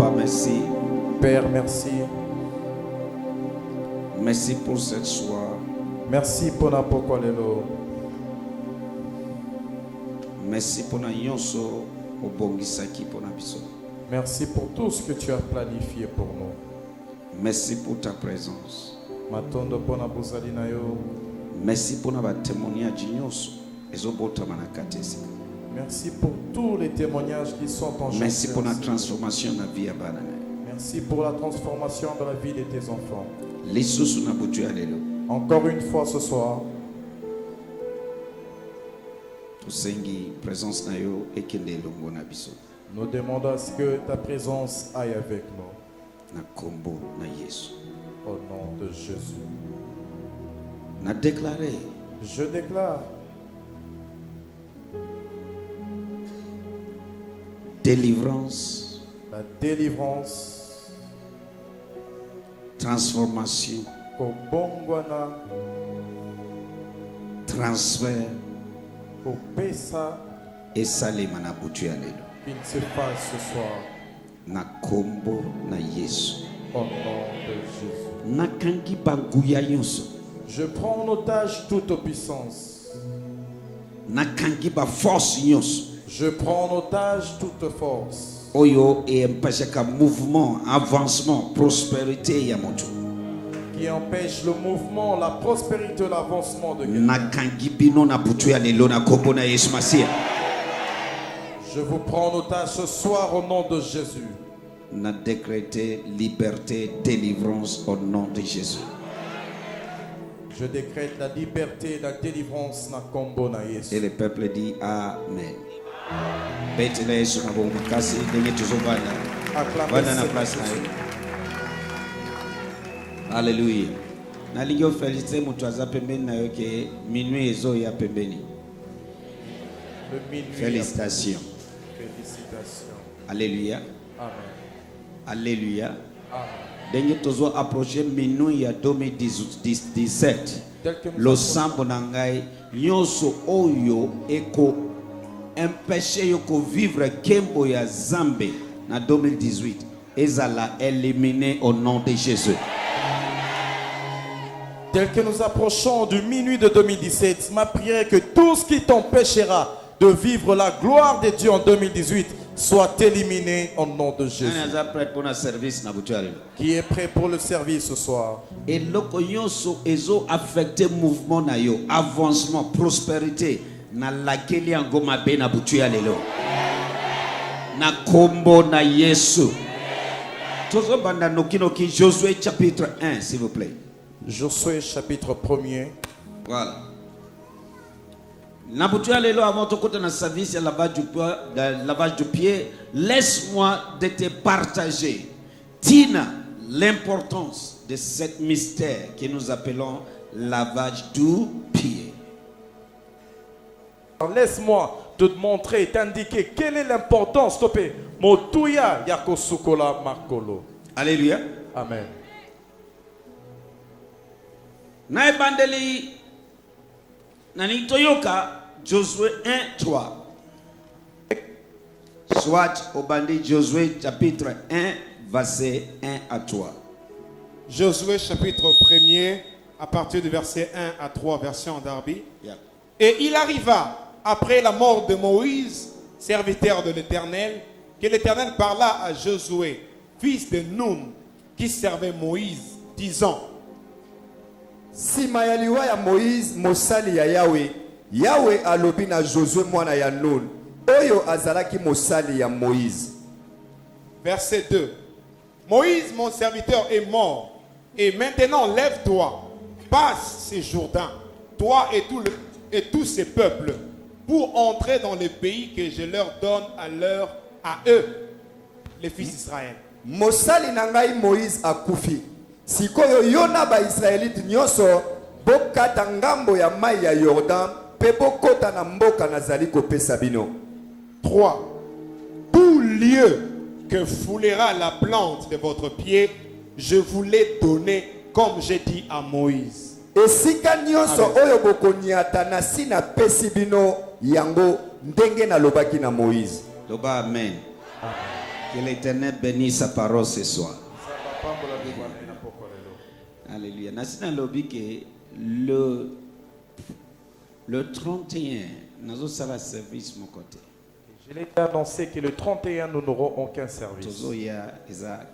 Papa, merci. Père, merci. Merci pour cette soir. Merci pour la pokolelo. Merci pour la yonso obongisaki pour la biso. Merci pour tout ce que tu as planifié pour nous. Merci pour ta présence. Matondo pona bozali na yo. Merci pour la témoignage yonso ezobota manakatesi. Merci pour tous les témoignages qui sont en jeu. Merci pour la transformation de la vie à banane. Merci pour la transformation de la vie de tes enfants. Lisusu na butu ya lelo. Encore une fois ce soir, Tosengi présence na yo ekende longo na biso. nous demandons à ce que ta présence aille avec nous. Na kombo na Yesu. Au nom de Jésus. Na déclaré Je déclare délivrance, la délivrance, transformation, Kobongwana, transfert Kopesa, et salima na butu ya lelo. qu'il se fasse ce soir. Na kombo na Yesu. Au nom de Jésus. Na kangi banguya yonso. Je prends en otage toute puissance. Na kangi ba force yonso. Je prends en otage toute force Oyo e mpashaka mouvement, avancement, prospérité ya moto. qui empêche le mouvement, la prospérité, l'avancement de quelqu'un. Na kangi bino na butu ya lelo na kombo na Yesu Masia. Je vous prends en otage ce soir au nom de Jésus. Na décréter liberté, délivrance au nom de Jésus. Je décrète la liberté et la délivrance na kombo na Yesu. Et le peuple dit Amen. Betela Yesu na bongo kasi ndenge tozovanda. Acclamez Vanda na Seigneur place na Jésus. yo. Alléluia. Nalingi oféliciter mutu aza pembeni na yo ke minuit ezo ya pembeni. Le minuit. Félicitations. Félicitations. Alléluia. Amen. Alléluia. Amen. Ndenge tozo approcher minuit ya 2017. Tel que nous Losambo na ngai nyonso oyo eko empêcher yo ko vivre kembo ya Zambe na 2018 ezala éliminé au nom de Jésus. Tel que nous approchons du minuit de 2017, ma prière est que tout ce qui t'empêchera de vivre la gloire de Dieu en 2018 soit éliminé au nom de Jésus. Nani aza prêt pour un service na butu ya lelo? Qui est prêt pour le service ce soir? Et loko nyonso ezo affecter mouvement na yo, avancement, prospérité na lakeli yango mabe na butu ya lelo. Na kombo na Yesu. Tozo banda nokinoki Josué chapitre 1 s'il vous plaît. Josué chapitre 1er. Voilà. Na butu ya lelo avant tokota na service ya lavage du pied, laisse-moi de te partager Tina l'importance de ce mystère que nous appelons lavage du pied. Alors, laisse-moi te montrer et t'indiquer quelle est l'importance. Topé. Motuya yakosukola makolo. Alléluia. Amen. Na ebandeli nani toyoka Josué 1:3. Soit au bandit Josué chapitre 1 verset 1 à 3. Josué chapitre 1er, à partir du verset 1 à 3, version Darby. Yeah. Et il arriva, après la mort de Moïse, serviteur de l'Éternel, que l'Éternel parla à Josué, fils de Nun, qui servait Moïse, disant: Sima ya liwa ya Moïse mosali ya Yahweh, Yahweh alobi na Josué mwana ya Nun, oyo azalaki mosali ya Moïse. Verset 2. Moïse, mon serviteur, est mort. Et maintenant, lève-toi, passe ce Jourdain, toi et tous ces peuples, pour entrer dans le pays que je leur donne à eux, les fils d'Israël. Mosali na ngai Moïse akufi. Sikoyo yona ba Israelite nyonso bokata ngambo ya mai ya Jordan pe bokota na mboka nazali kopesa bino. 3. Tout lieu que foulera la plante de votre pied, je vous l'ai donné comme j'ai dit à Moïse. Esika nyonso oyo bokoniata na sina pesi bino yango ndenge na lobaki na Moïse. Loba amen. Que l'Éternel bénisse sa parole ce soir. Alléluia. Nasina lobi que le 31, nous avons un service mon côté. Je l'ai annoncé que le 31, nous n'aurons aucun service. Il y a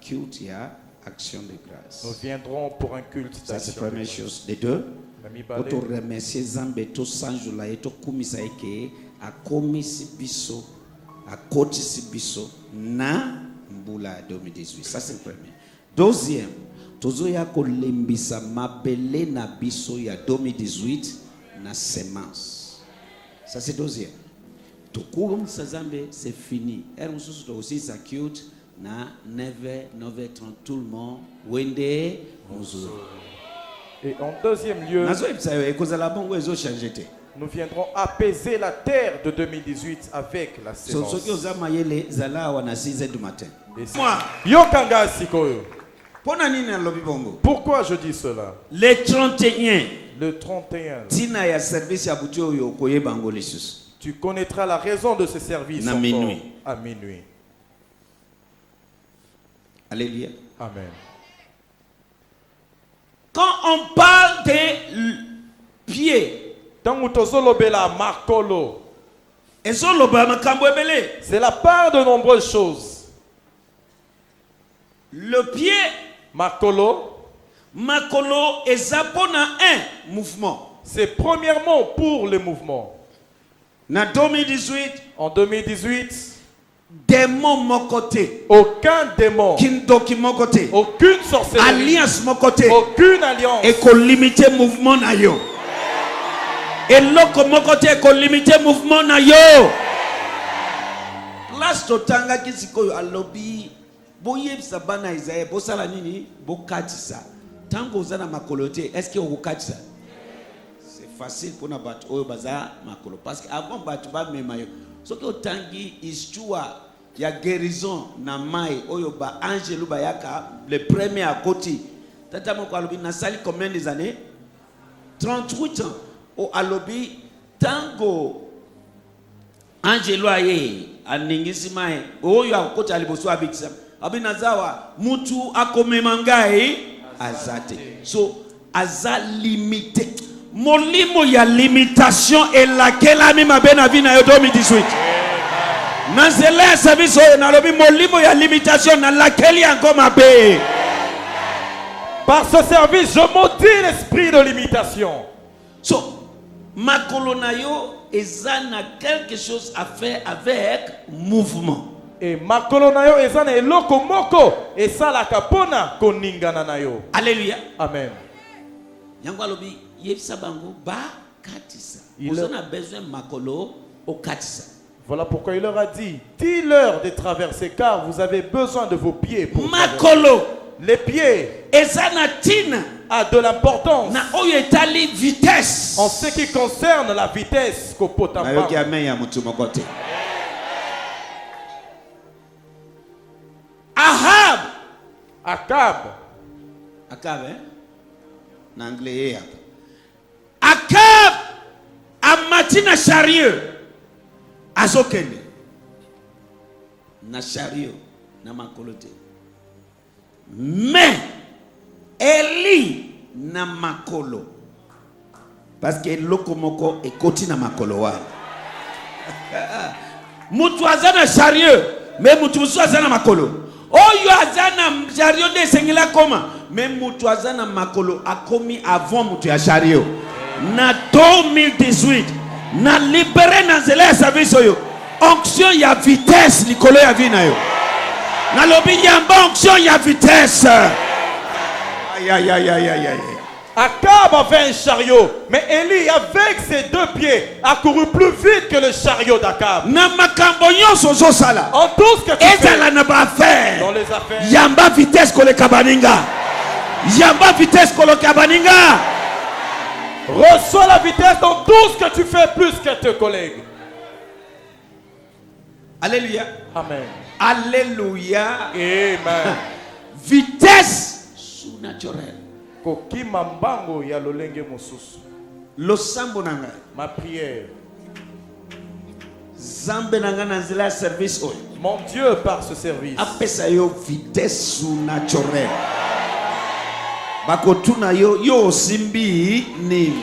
culte, il y a action de grâce. Nous viendrons pour un culte Ça, c'est d'action. la première chose. Les deux, Mami pour Balé, remercier Zambé, tout Sanjo, là, et tout Kumisa, et à Komisi Bisso, à Kotisi Bisso, na Mbula 2018. Ça, c'est le premier. Deuxième, Tozo ya kolembisa mabele na biso ya 2018 na semence. Ça, c'est deuxième. Tukurum Sazambe, c'est fini. Et on se aussi ça cute. Na 9h30 tout le monde wende bonjour. Et en deuxième lieu, nous viendrons apaiser la terre de 2018 avec la sémence. Moi, Yokanga Sikoyo. bongo. Pourquoi je dis cela? Le 31 Le 31, tina ya service ya butu oyo koyeba ngo lisusu. tu connaîtras la raison de ce service Na encore minuit. à minuit. Alléluia. Amen. Quand on parle des pieds, Tangu tozolobela makolo, ezoloba makambo ebele. c'est la part de nombreuses choses. Le pied, Makolo, ezapona un mouvement. c'est premièrement pour le mouvement. Na 2018, En 2018, démon mon côté, aucun démon, kindoki mon côté, aucune sorcellerie, alliance mon côté, aucune alliance et qu'on limite mouvement na yo. Et l'autre mon côté, qu'on limite mouvement na yo. Place totanga kisiko alobi, boye sabana Isaïe, bosala nini, bokatisa. Tango uzana makolote, est-ce que vous katisa? C'est facile pour na bat oyo baza makolo parce que avant bat ba memayo. Ce que otangi histoire ya guérison na mai oyo ba angelu bayaka le premier à côté. Tata moko alobi na sali combien des années? 38 ans. O alobi tango angelu aye aningisi mai oyo akoti aliboso abikisa. Abi nazawa mutu akomema ngai azate. So aza limité. Molimo ya limitation et laquelle a mis ma benavina en 2018. Nanzela service na lobi molimo ya limitation na laquelle ya ngoma be. Par ce service, je maudis l'esprit de limitation. So makolonayo ezana quelque chose à faire avec mouvement. Et makolo na yo eza na eloko moko esalaka pona koningana na yo. Alléluia. Amen. Yango alobi yebisa bango ba katisa. Vous en avez besoin makolo au katisa. Voilà pourquoi il leur a dit, dis-leur de traverser car vous avez besoin de vos pieds pour Makolo. les pieds Ezana tina a de l'importance na oyo etali vitesse. en ce qui concerne la vitesse kopotamba. Nayoki amen ya mutu mokote. Ahab. Akab, Na anglais hapa. Akab amati na chariot azokende na chariot na makolote. Mais Eli na makolo parce que lokomoko ekoti na makolo wa. Mutu azana chariot mais mutu musu azana makolo. Oyo azana chariot de sengela koma mais mutu azana makolo akomi avant mutu ya chariot. Na 2018 na libéré na zela service oyo onction ya vitesse likolo ya vina yo. Na lobi yamba onction ya vitesse. Aïe aïe aïe aïe aïe aïe. Akab avait un chariot, mais Élie, avec ses deux pieds, a couru plus vite que le chariot d'Akab. Na makambo nyonso zosala. En tout ce que tu fais Ezala na ba affaire. dans les affaires, Yamba vitesse koleka baninga. Yamba vitesse koleka baninga. reçois la vitesse dans tout ce que tu fais plus que tes collègues. Alléluia. Amen. Alléluia. Amen. Vitesse surnaturelle. Kokima mbango ya lolenge mosusu. Losambo nanga. Ma prière, Zambe nangana nzela service oyo. Mon Dieu, par ce service, Apesa yo vitesse surnaturelle. Bakotuna yo simbi ni.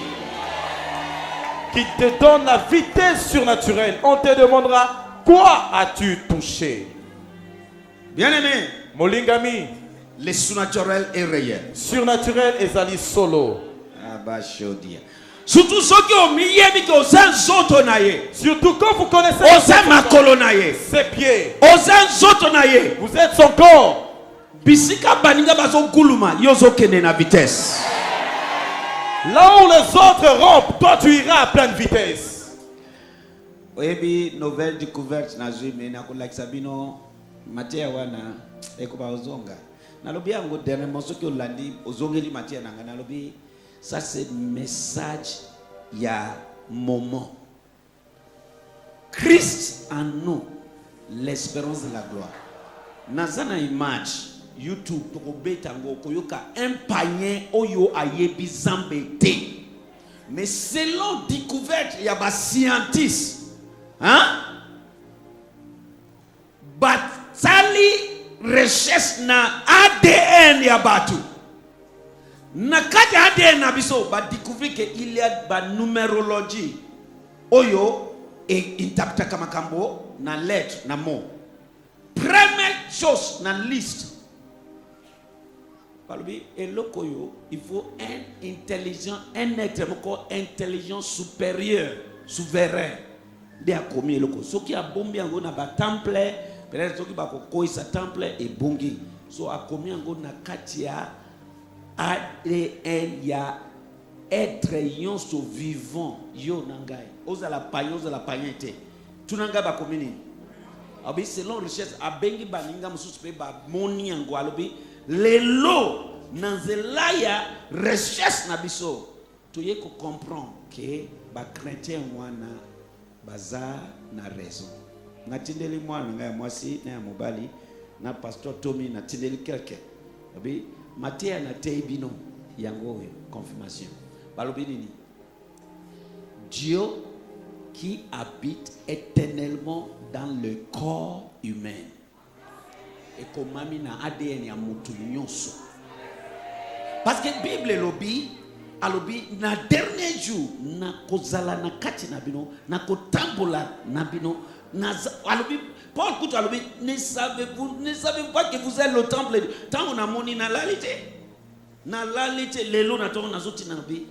qui te donne la vitesse surnaturelle, on te demandera, quoi as-tu touché? Bien-aimé, Molingami, le surnaturel est réel. surnaturel ezali solo. Abachodia. Surtout ceux qui ont mis aux autres naïe. Surtout quand vous connaissez Aux makolo naïe. ses pieds, Aux autres naïe. vous êtes son corps. Bisika baninga bazo kuluma yozo kene na vitesse. Là où les autres rompent, toi tu iras à pleine vitesse. Oyebi nouvelle découverte na zumi na kolakisa bino matia wana ekoba ozonga. Nalobi yango dernier morceau que olandi ozongeli matia nanga nalobi ça c'est message ya moment. Christ en nous, l'espérance de la gloire. Nazana image YouTube tokobeta ngo koyoka un panier oyo ayebi zambe te. Mais selon découverte ya ba scientiste, hein? Batali recherche na ADN ya batu. Na kati ADN na biso ba découvrir que il y a ba numérologie oyo et interpréter kama kambo na lettre na mot. Première chose na liste. Il faut un intelligent, un être intelligent supérieur, souverain. De a commis le coup. Ce qui a bombi en gona ba temple, peut-être ce qui va kokoy sa temple et bongi. So a commis en gona katia ADN ya être yon so vivant yo nangai. Oza la pagnete. Tu nanga ba commis. Abi selon recherche a bengi baninga mususu pe ba moni ngo alobi lelo nanzelaya recherche na biso toye ko comprendre que ba chrétien wana baza na raison natindeli mwana nga ya mwasi na ya mobali na pasteur Tommy natindeli quelqu'un abi matia na teibino yango confirmation balobi nini Dieu qui habite éternellement dans le corps humain. Et comme na ADN ya mutu nyonso. Parce que Bible lobi alobi na dernier jour na kozala na kati na bino na kotambola na bino na alobi Paul kutu alobi ne savez pas que vous êtes le temple de tant on a moni na lalite lelo na to na zoti na bi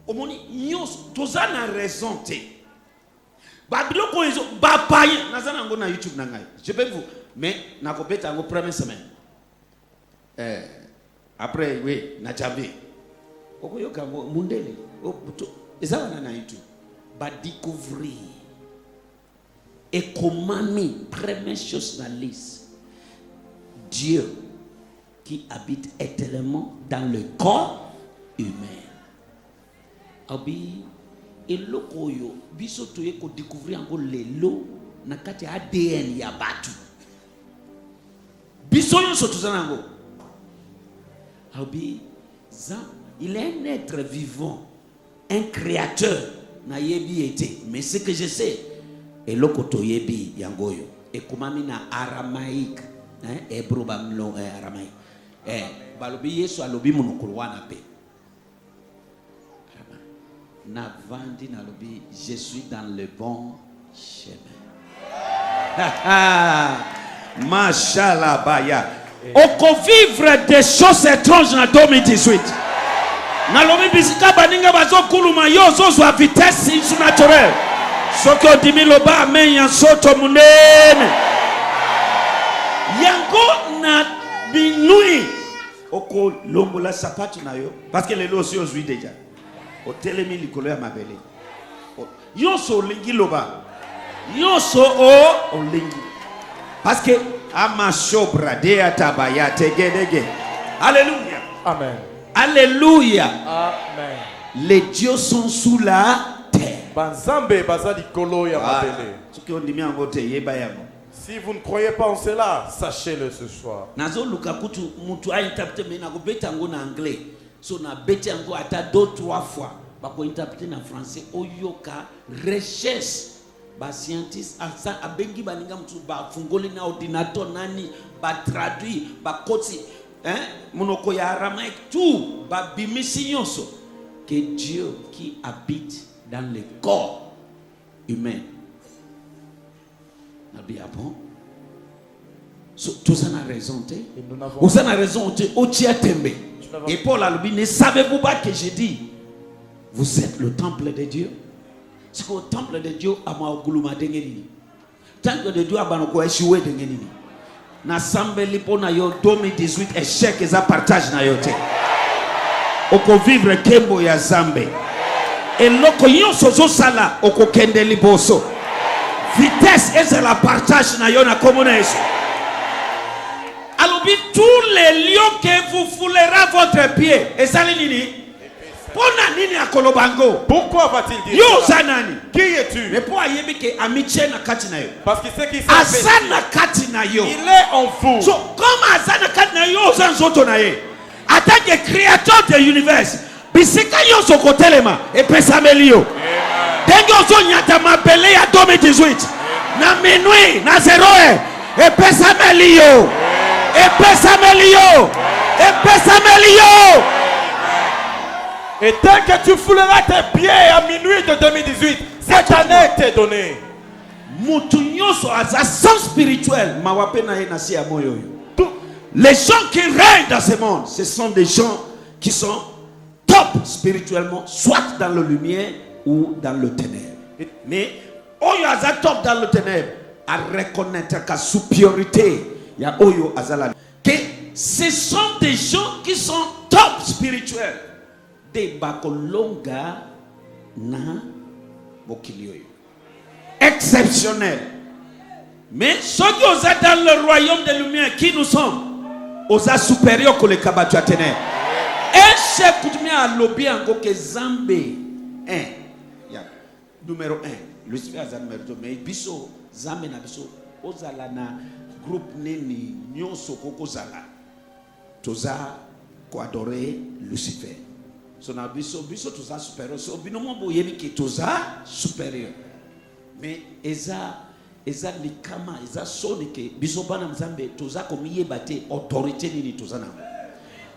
omoni nyos tozana raison te babilo ko ezo ba paye nazana ngo na YouTube na ngai je peux vous mais na kopeta ngo première semaine après oui na jambe okoyoka ngo mundele ezana na YouTube ba découvrir et comment première chose dans la liste Dieu qui habite éternellement dans le corps humain. Abi eloko yo biso toye ko découvrir encore lelo na kati ADN ya batu. Biso yo so tuzana ngo. Abi il est un être vivant, un créateur na yebi été. Mais ce que je sais eloko to yebi yangoyo et comment na aramaïque hein hébreu bamlo aramaïque balobi yesu alobi monokolo wana pe na vandi na lobi je suis dans le bon chemin. Mashallah baya oko vivre des choses étranges en 2018 na lobi bisika baninga bazo kuluma yo zo zo vitesse surnaturelle soko dimi loba amen ya soto munene yango na binui oko longola sapatu na yo parce que les lois aujourd'hui déjà au telemi likolo ya mabele yoso lingi loba yoso o lingi parce que ama shobra de atabaya tegedege alléluia Amen. Alléluia. Amen. Les dieux sont sous la terre. Banzambe bazali kolo ya mabele. Si vous ne croyez pas en cela, sachez-le ce soir. Nazo luka kutu mutu a interprété mais nako beta ngo na anglais. So na beta ngo ata 2-3 fois. Bako interpréter na français oyoka recherche ba scientist asa abengi baninga mtu ba fungoli na ordinateur nani ba traduit ba koti monoko ya aramaïque tout ba bimisi nyonso que Dieu qui habite dans le corps humain. Nabi bon. Tout ça n'a raison. Vous avez raison. Et Paul a dit, ne savez-vous pas que j'ai dit, vous êtes le temple de Dieu? C'est que le temple de Dieu a ma dengeni. Temple de Dieu a ma échoué dengeni. Na sambe lipo na yo 2018 échec eza partage na yo te. Oko vivre kembo ya zambe. Et loko yonso zo sala oko kende liboso. Vitesse est la partage na yo na komona yesu. Alors tous les lions que vous foulera votre pied et ça nini? Pona nini akolobango? Pourquoi va-t-il dire yo cela? zanani? Qui es-tu? Mais pour ayebi ke amitié na kati na yo. Parce que c'est qui Azana kati na yo. il est en vous. So comme azana kati na yo zanzoto na ye. Attaque le créateur de l'univers. Bisika yo sokotelema et pesamelio. Dengo zo nyata mabele ya 2018. Na minuit na 0 et pesamelio. Et pesamelio. Et pesamelio. Et tel que tu fouleras tes pieds à minuit de 2018, cette année t'est donnée. Les gens qui règnent dans ce monde, ce sont des gens qui sont top spirituellement, soit dans la lumière ou dans le ténèbre. Mais oyo aza top dans le ténèbre, à reconnaître qu'à supériorité, il y a oyo azala. Que ce sont des gens qui sont top spirituels. Des bakolonga na bokilio exceptionnel. Mais ceux qui sont dans le royaume des lumières, qui nous sommes, osa supérieur que les kabatu à ténèbres. Et chef coutumia à lobby encore que Zambé 1. Numéro 1. Lucifer a numéro 2. Mais biso Zambé na biso ozala na groupe neni nyonso koko zala. Toza ko adorer Lucifer. So na biso toza supérieur. So binomo boyebi ki toza supérieur. Mais eza likama eza sonike biso bana mzambe toza komiye bate autorité nini toza na.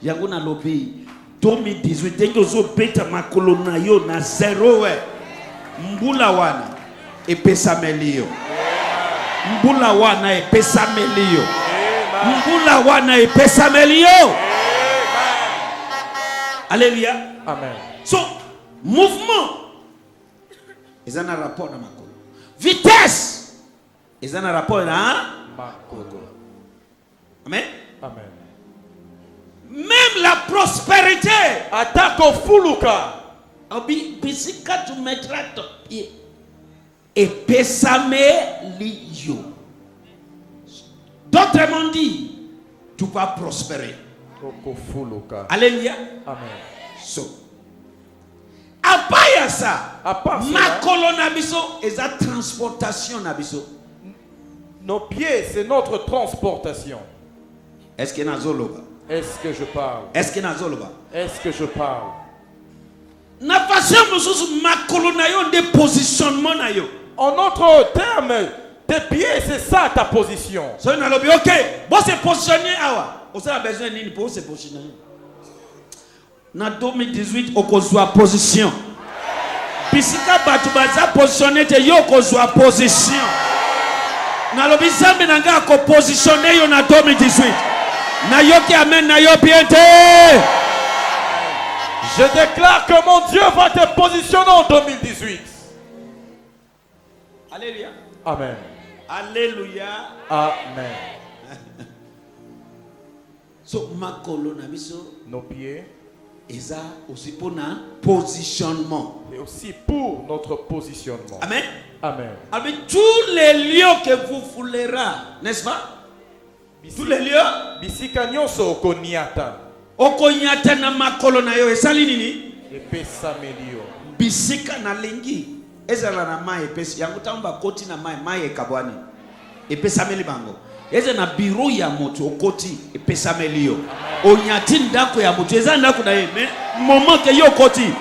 Yango na lobi 2018 tengo zo beta makolo na yo na 0 mbula wana epesa melio. Mbula wana epesa melio. Mbula wana epesa melio. Alléluia. Amen. So, mouvement, ils ont un rapport à Makolo. Vitesse, ils ont un rapport à Makolo. Amen. Amen. Même la prospérité. Attaque au fuluka. Bisika tu mettras ton pied. Et pesame liyo. D'autrement dit, tu vas prospérer. Alléluia. Amen. So, apaya ça. Makolo nabiso et la transportation nabiso. Nos pieds, c'est notre transportation. Est-ce que nazoloba? Est-ce que je parle? Est-ce que nazoloba? Est-ce que je parle? Na façon mususu makolo na yo de positionnement na yo. En autre terme, tes pieds, c'est ça ta position. So na lobi OK, bon se positionner awa. On a besoin nini pour se positionner. Na 2018 okozwa position. Bisika batu baza positionner te yo okozwa position. Na lobi zambe nanga ko positionner yo na 2018. Na yo ki amen na yo bien te. Je déclare que mon Dieu va te positionner en 2018. Alléluia. Amen. Alléluia. Amen. So makolo na biso nos pieds eza aussi pour na positionnement et aussi pour notre positionnement. Amen. Amen. Avec tous les lieux que vous foulera, n'est-ce pas? Tous les lieux bisika nyonso okoniata. Okoniata na makolo na yo esali nini? Epesa melio. Bisika na lengi ezala na mai epesa yango tamba koti na mai ekabwani. Epesa meli bango. Eze na biro ya moto okoti epesa melio. Onyati ndako ya moto eza ndako na ye mais moment que yo koti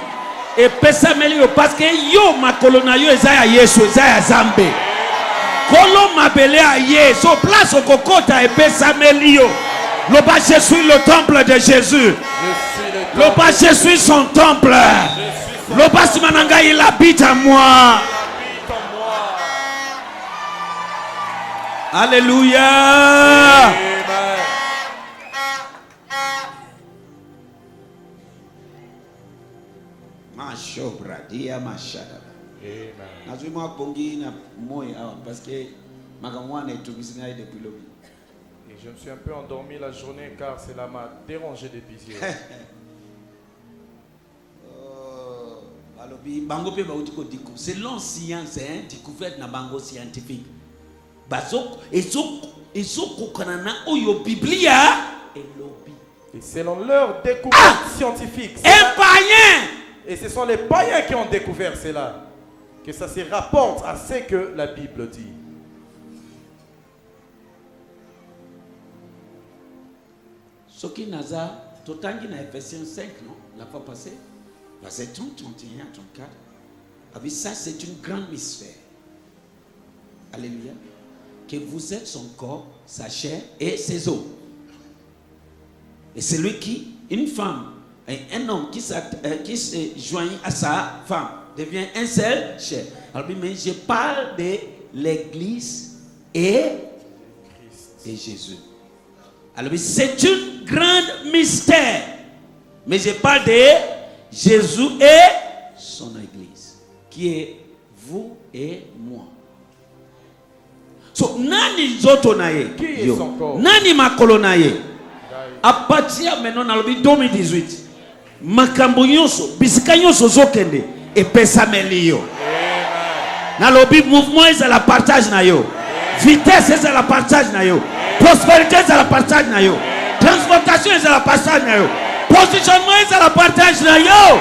epesameli yo parce que yo makolo na yo eza ya Yesu eza ya Nzambe kolo mabele ya ye so place okokota epesameli yo loba je suis le temple de Jésus loba je suis son temple loba simananga il habite en moi. Alléluia. Amen. Mashobra dia mashada. Amen. Nazuma pongi na moyo parce que makamwana etumisina depuis le lobby. Et je me suis un peu endormi la journée car cela m'a dérangé depuis hier. Bango pe ba utiko diko. Selon science hein, découverte na bango scientifique. Bazok ezoko kanana oyo Biblia elobi. Et selon leur découverte scientifique, Un païen. et ce sont les païens qui ont découvert cela, que ça se rapporte à ce que la Bible dit. Soki naza totangi na Ephésiens 5 non la fois passée, verset 30, 31, 34. Ah, ça c'est une grande mystère. Alléluia. Que vous êtes son corps, sa chair et ses os. Et celui qui, une femme, un homme qui se joignit à sa femme, devient un seul chair. Alors, mais je parle de l'Église et Jésus. Alors, c'est une grande mystère. Mais je parle de Jésus et son Église, qui est vous et moi. So nani zoto na ye? Qui est son corps? Nani makolo na ye? À partir maintenant dans le 2018, makambo nyonso, bisika nyonso zokende epesameli yo. Na lobi mouvement est la partage na yo. Vitesse est la partage na yo. Prospérité est la partage na yo. Transportation est la partage na yo. Positionnement est la partage na yo.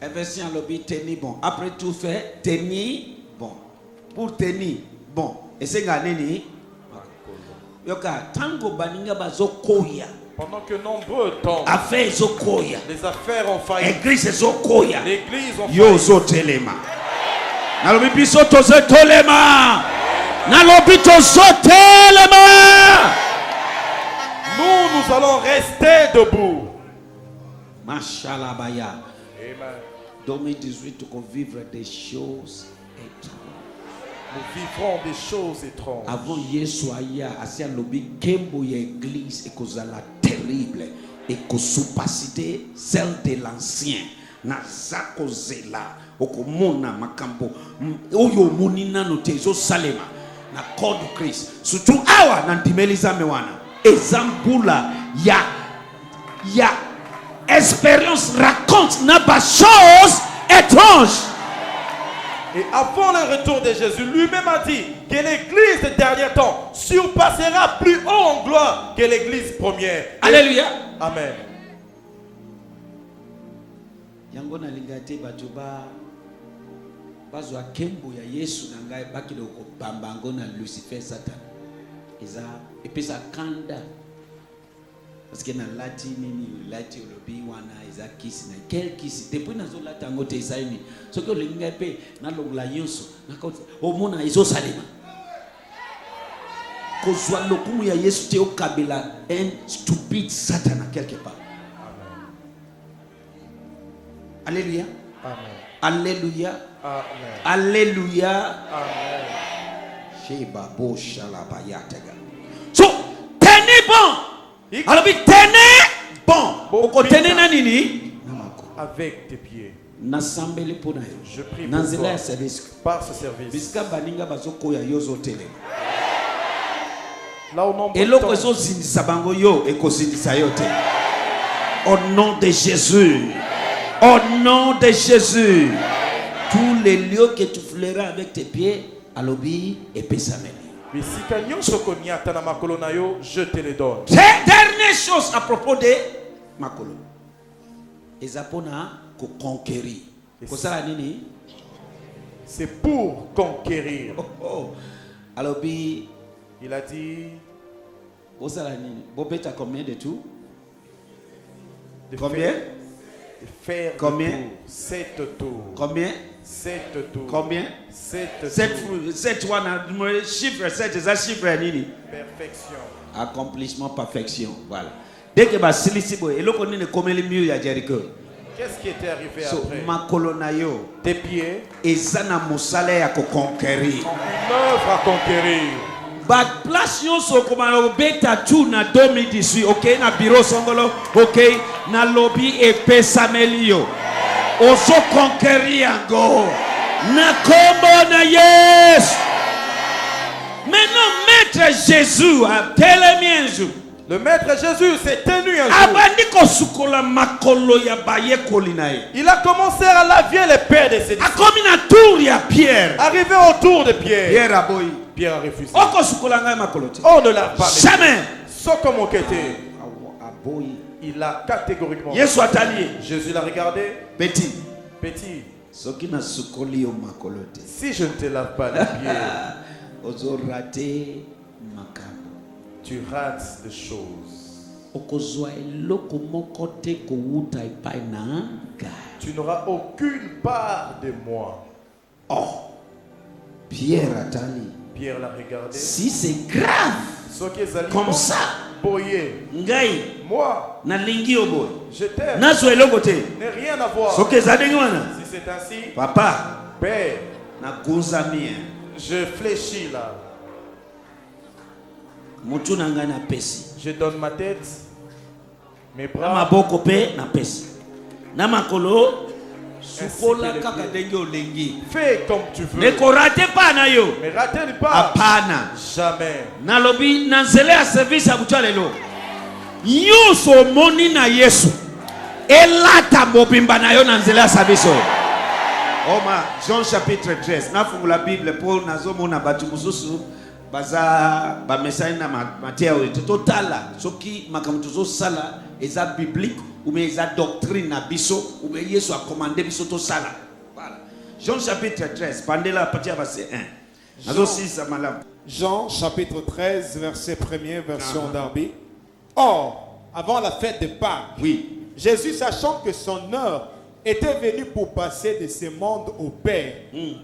Investir en lobby, tenir bon. Après tout fait, tenir bon. Pour tenir bon. Et c'est gagné. Yoka, tango baninga bazokoya. Pendant que nombreux tombent, Affaires zokoya. les affaires ont failli. Église zokoya. L'église ont Yo failli. zotelema. Nalobi biso tozotelema. Nalobi tozotelema. Nous allons rester debout. Mashallah baya. Amen. 2018 tu vas vivre des choses étranges. Nous vivrons des choses étranges. Avant Yesu aya asia lobi kembo ya église ekozala terrible et surpasser celle de l'ancien. Na zako zela okomona makambo oyo munina no tezo salema na corps de Christ. Surtout awa na ndimeliza mewana. Ezambula ya expérience raconte n'a pas chose étrange. Et avant le retour de Jésus, lui-même a dit que l'église des derniers temps surpassera plus haut en gloire que l'église première. Alléluia. Amen. Yango na lingate bato bazwa kembo ya Yesu na ngai bakilo ko bambango na Lucifer Satan. Eza epesa kanda. Parce que na latini lati olobi wana eza kisi na quel kisi depuis nazo lata ngote isaini soko linga pe na longla yonso na ko omona izo salima kozwa lokumu ya Yesu te okabela un stupide Satan quelque part. Alléluia. Amen. Alléluia. Amen. Alléluia. Amen. Sheba bo shalaba yatega. So tenez bon. Alors, tenez bon. Oko tenez na nini? Avec tes pieds. Nasambeli pona yo. Je prie pour Nanzela toi. ya service. Par ce service. Biska baninga bazoko ya yozo tele. Là au nombre Eloko ezo zindisa bango yo ekosindisa yo te. Au nom de Jésus. Au nom de Jésus. Tous les lieux que tu fleuras avec tes pieds, alobi epesameli. Bisika nyonso koniata na makolo na yo, je te les donne. Dernière chose à propos de makolo. Ezapona ko conquérir. Ko sala nini? C'est pour conquérir. Alobi Il a dit, ko sala nini? Bobeta combien de tout? Combien? Faire Combien? 7 tours. Combien? 7 tours. Combien? 7 tours. 7 chiffre 7 c'est ça chiffre nini? Perfection. Accomplissement, perfection. Voilà. Dès que ba silisibo et le connaît comme le mieux ya Jericho. Qu'est-ce qui était arrivé So après? makolonayo Tes pieds. ezana musala ya ko conquérir. Une œuvre à conquérir. Ba place nyonso komana beta tu na 2018, OK na bureau songolo, OK na lobby et pesamelio. Oso conquérir ngo. Na kombo na yes. Maintenant maître Jésus a telemienzu. Le maître Jésus s'est tenu un jour. Abandiko sukola makolo ya baye kolinae. Il a commencé à laver les pieds de ses disciples. Akomina tour ya Pierre. Arrivé autour de Pierre. Pierre aboyi. Pierre a refusé. Oko sukola ngai makolo te. On ne l'a pas mis. Jamais. Sauf comme on était. Aboyi. Il a catégoriquement. Yesu atali. Jésus l'a regardé. Petit. Petit, Soki na sukoli yo makolo te. si je ne te lave pas les pieds, Ozo rate makambo. tu rates des choses. Okozwa eloko moko te kowuta epai na ngai. Tu n'auras aucune part de moi. Oh. Pierre atali. Pierre l'a regardé. Si c'est grave Ce qui est comme ça, boyé. ngai Moi, na lingi oboy. je t'aime. Nazo eloko te. N'est rien à voir. Soki ezadenge wana. Si c'est ainsi, Papa, Père, na gunzami. je fléchis là. Mutu na ngai na pesi. Je donne ma tête, mes Na bras. maboko pe na pesi. Na makolo sukola Ainsi que les kaka pieds. ndenge olengi. Fais comme tu veux. Ne korate pa na yo. Mais ratez pas. Apana. Jamais. Nalobi na nzela ya service ya butu lelo. Nyonso moni na Yesu. Elata mobimba na yo na nzela ya service. Oma Jean chapitre 13. Na fungula Bible pour nazomona batu mususu baza ba message na Matthieu totala soki makambo tozo sala eza biblique ou mais eza doctrine na biso ou mais Yesu a commandé biso to sala. Voilà. Jean chapitre 13 pandela partir verset 1. Nazo 6 malam. Jean chapitre 13, verset 1er, version Darby. Or, avant la fête de Pâques, Oui. Jésus, sachant que son heure était venue pour passer de ce monde au Père,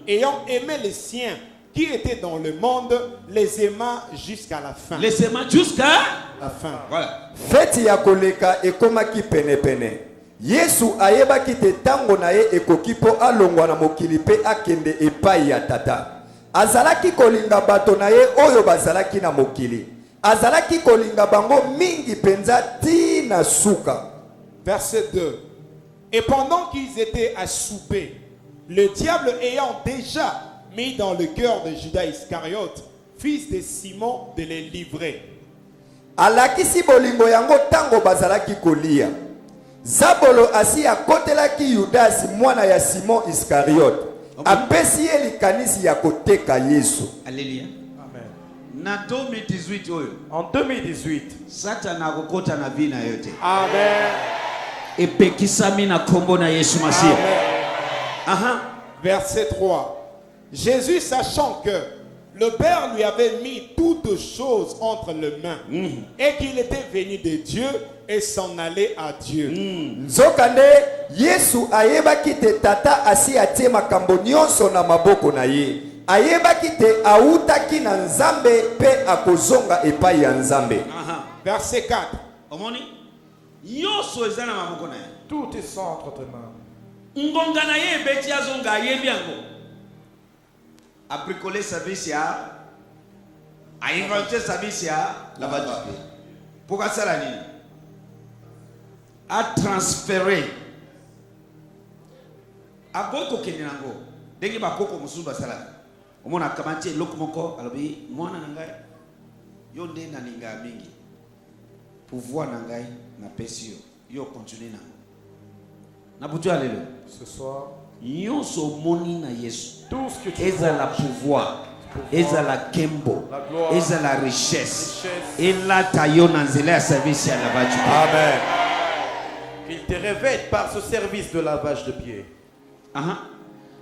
ayant aimé les siens qui étaient dans le monde, les aima jusqu'à la fin. Laissez-moi jusqu'à La fin. voilà. feti ya koleka ekomaki penepene. Yesu ayebaki te tango na ye ekoki po alongwa na mokili pe akende epai ya tata. Azalaki kolinga bato na ye oyo bazalaki na mokili. Azalaki kolinga bango mingi penza tina suka. Verset 2. Et pendant qu'ils étaient à souper, le diable ayant déjà mis dans le cœur de Judas Iscariote, fils de Simon, de les livrer. Alakisi bolingo yango tango bazalaki kolia. Zabolo asi akotelaki Yudas mwana ya Simon Iscariote. Apesi ye likanisi ya koteka Yesu. Alléluia. Amen. Na 2018 oyo. En 2018, Satan akokota na vie na yote. Amen. Epekisami na kombo na Yesu Masihi. Amen. Aha. Verset 3. Jésus, sachant que le Père lui avait mis toutes choses entre les mains et qu'il était venu de Dieu et s'en allait à Dieu. Nzokande Yesu ayebaki te tata asi atie makambo nyonso na maboko na ye. Ayebaki te autaki na Nzambe pe akozonga epai ya Nzambe. Aha. Verset 4. Omoni? Yoso eza na maboko na ye. tout est sans entre tes mains. Ngonga na ye ebeti azonga ayebi yango. A bricolé service ya. A inventé service ya. Lavage du pied. Pourquoi ça la nini? A transféré. A boko kene nango. Dengi ba koko musu basala. Omona kamantie lokomoko alobi mwana nangai. Yo nde na ninga mingi. Pouvoir nangai na pesi yo continue na. Na butu alelo. Ce soir, Nyonso moni na Yesu. tout ce que tu Eza la vois, pouvoir. Eza la kembo. la gloire, Eza la richesse. richesse. Ela tayo na nzela ya service ya lavage du pied. Amen. Il te revête par ce service de lavage de pieds. Aha.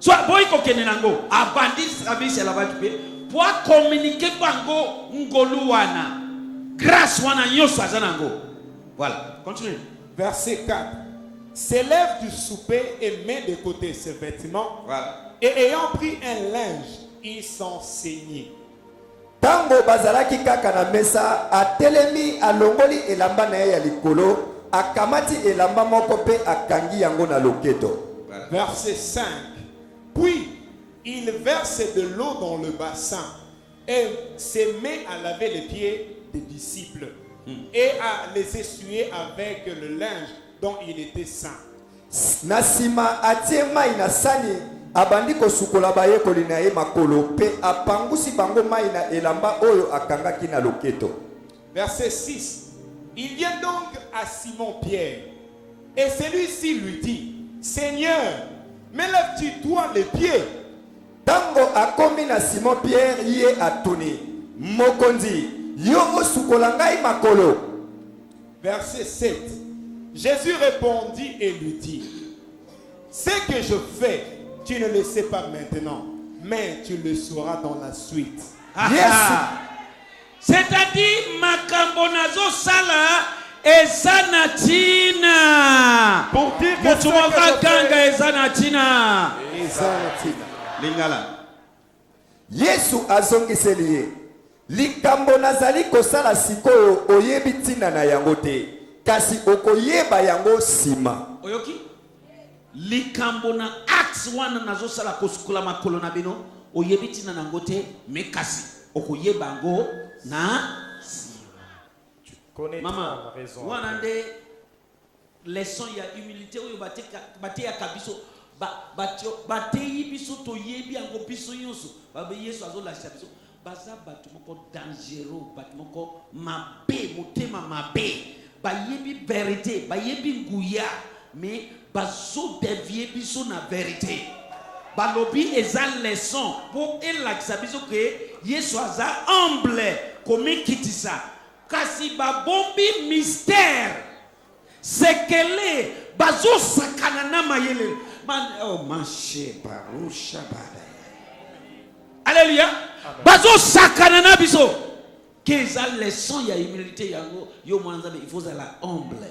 So boy ko kene nango abandi service ya lavage du pied pour communiquer bango ngolu wana. Grâce wana nyonso azana ngo. Voilà, continue. Verset 4. S'élève du souper et met de côté ses vêtements. Voilà. Et ayant pris un linge, ils s'en saignaient. Tango bazalaki kaka na mesa atelemi alongoli elamba na ye ya likolo akamati elamba moko pe akangi yango na loketo. Voilà. Verset 5. Puis il verse de l'eau dans le bassin et se met à laver les pieds des disciples et à les essuyer avec le linge dont il était saint. Na sima atie mai na sani abandi kosukola bayekoli na ye makolo pe apangusi bango mai na elamba oyo akangaki na loketo. Verset 6. Il vient donc à Simon-Pierre et celui-ci lui dit, Seigneur, me lèves-tu toi les pieds? Tango akomi na Simon Pierre ye atuni mokonzi yo osukola ngai makolo. Verset 7. Jésus répondit et lui dit, ce que je fais, tu ne le sais pas maintenant, mais tu le sauras dans la suite. C'est-à-dire makambo nazo sala ezanatina. Pour dire que Mutu moka kanga ezanatina. Lingala. Yesu azongiseli ye likambo nazali kosala sikoyo oyebi ntina na yango te kasi okoyeba yango sima. Oyoki? Likambo na acts wana nazo sala kosukula makolo na bino oyebi ntina na yango te mekasi okoyeba yango na Mama, wana nde leçon ya humilité oyo bateya kabiso bateyi biso toyebi yango biso nyonso babe Yesu azolakisa biso baza bato moko dangereux, bato moko mabe motema mabe bayebi vérité bayebi nguya mais bazo dévier biso na vérité balobi eza leçon po elakisa biso ke Yesu aza humble komikitisa kasi babombi mystère sekele bazo sakana na mayele man oh manche barusha bada. Alléluia. Bazo sakana na biso keza leçon ya humilité yango yo mwanza il faut la humble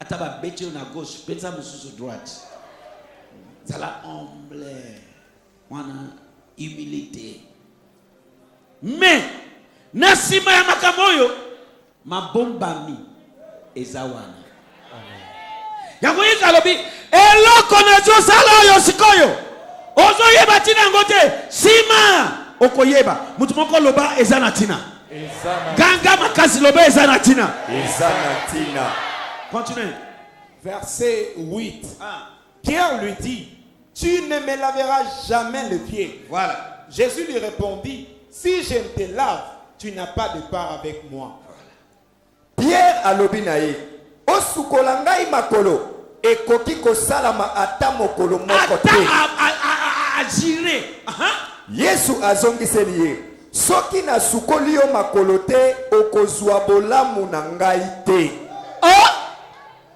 ataba beti na gauche pesa mususu droite zala humble wana humilité mais na sima ya makamoyo mabombami ezawana yango izalobi eloko nazo sala yo sikoyo ozo yeba tina ngote sima okoyeba mutu moko loba ezanatina ganga makasi loba ezanatina continue. Verset 8. Pierre lui dit, tu ne me laveras jamais les pieds. Voilà. Jésus lui répondit, si je ne te lave, tu n'as pas de part avec moi. Pierre alobi na ye osukola ngai makolo ekoki kosalama ata mokolo moko te. Yesu azongiseli ye soki nasukoli yo makolo te okozwa bolamu na ngai te. Oh,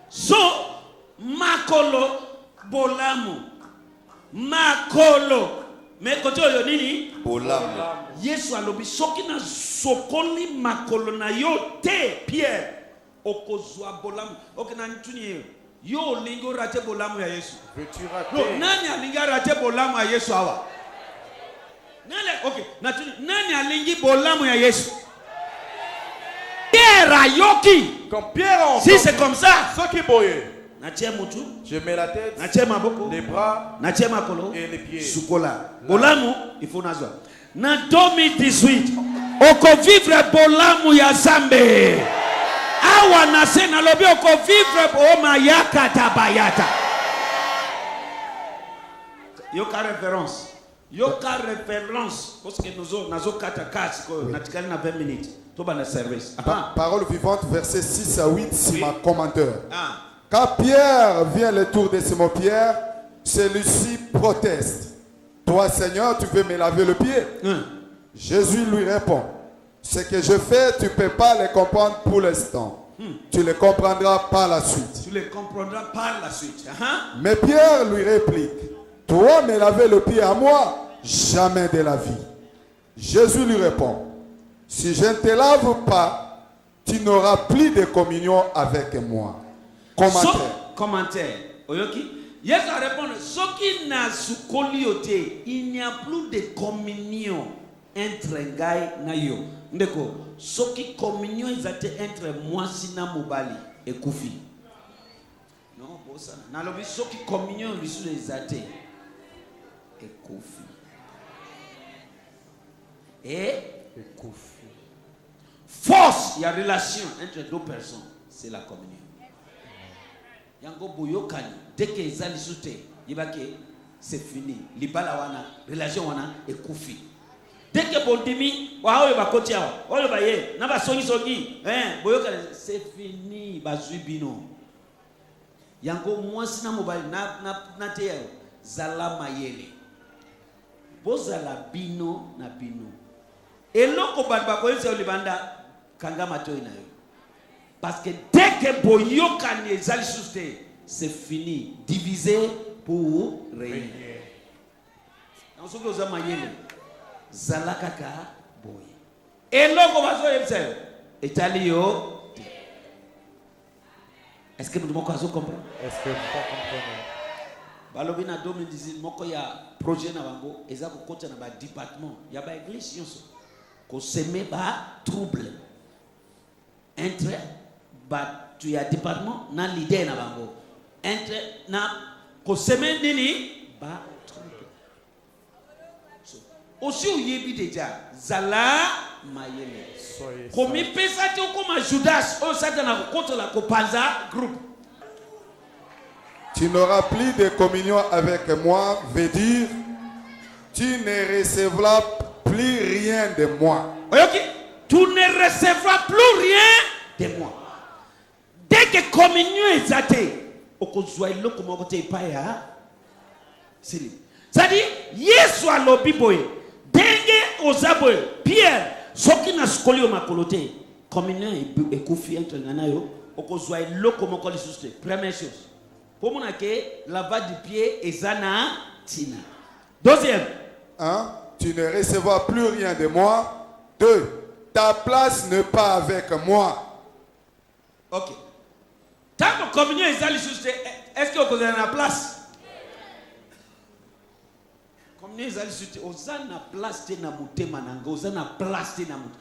so makolo bolamu makolo mekoto yo nini Bolamu. Yesu alobi soki na sokoli makolo na yo te Pierre okozwa bolamu. Ok na ntuni yo lingo rate bolamu ya Yesu. Veux-tu No, rater? nani alinga rate bolamu ya Yesu hawa? Nani okay, na ntuni nani alingi bolamu ya Yesu? Pierre ayoki. Comme Pierre a Si c'est comme ça, ce qui boye, natie mutu, je mets la tête, natie maboko, les bras natie makolo et les pieds. sukola. Bolamu il faut nazwa. Na 2018 oko vivre bolamu ya Zambe. Awa na se na lobi oko vivre o mayaka tabayata. Yoka référence. Yoka référence parce que nazo kata kasi ko natikali na 20 minutes. Toba na service. Parole vivante, versets 6 à 8, c'est ma commentaire. Ah. Quand Pierre vient le tour de Simon-Pierre, celui-ci proteste. Toi, Seigneur, tu veux me laver le pied? Jésus lui répond, ce que je fais, tu ne peux pas le comprendre pour l'instant. Tu le comprendras par la suite. Tu le comprendras par la suite. Mais Pierre lui réplique, toi, me laver le pied à moi, jamais de la vie. Jésus lui répond, si je ne te lave pas, tu n'auras plus de communion avec moi. Commentaire. Oyoki. Yes, à répondre. Ce qui n'a soukolioté, il n'y a plus de communion entre Ngai na yo. Ndeko, ce qui communion ils étaient entre moi sina mobali et Koufi. Non, bon ça. Na lobi ce qui communion ils sont les athées et Koufi. Et Koufi. Force, il y a relation entre deux personnes, c'est la communion. Yango boyokani dès que ezali soute yibake c'est fini libala wana relation wana ekufi dès que bondimi wa oyo bakoti awa oyo baye na basongi boyokani c'est fini bazwi bino yango mwasi na mobali na te zala mayele bozala bino na bino eloko batu bakoyesa libanda kanga matoi na yo. Parce que dès que boyokani ezali soute c'est fini. Diviser pour régner. Donc ce que vous avez zalakaka boy. Et l'autre bazo yebse etali yo. Est-ce que vous comprenez? Est-ce que vous comprenez? Balobi na 2018 moko ya projet na bango eza ko kota na ba département ya ba église yonso ko semer ba trouble entre ba tu ya département na leader na bango entre na ko semer nini ba trouble aussi uyebi déjà zala mayele komi pesa te comme Judas o satana ko kota la ko panza groupe. Tu n'auras plus de communion avec moi, veut dire, tu ne recevras plus rien de moi. Ok? Tu ne recevras plus rien de moi. Dès que communion est athée, okozwailo comme côté paya. C'est-à-dire, Yesu alobi boye, denge ozaboye, Pierre, soki na skoli o makolote, communion est koufi entre nanayo, okozwailo comme côté souste. Première chose. Pour mon lavage du pied et zana tina. Deuxième. Tu ne recevras plus rien de moi. 2. Ta place n'est pas avec moi. Ok. Tant que communion est allé juste, est-ce que vous avez la place? Communion est allé juste, vous avez la place de na mute mananga, vous avez la place de na mute.